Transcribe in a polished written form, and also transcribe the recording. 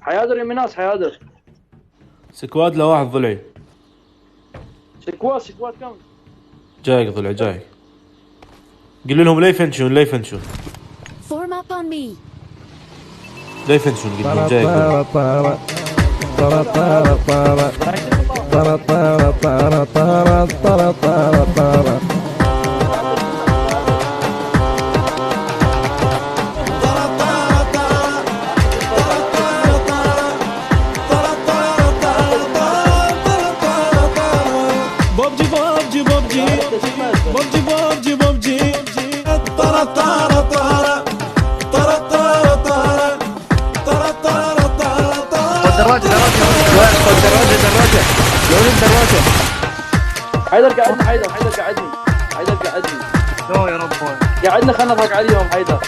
حيادر يا مناس حيادر. سكواد لواحد ضلعي. سكواد كم؟ جايك ضلع جايك. قل لهم لا يفنشون لا يفنشون. Form up on me. لا يفنشون قل لهم جايك ضلع. دراجة يا ولد دراجة. حيدر قعدني. حيدر قعدني. لا يا رب. قعدنا خلنا نضحك عليهم حيدر.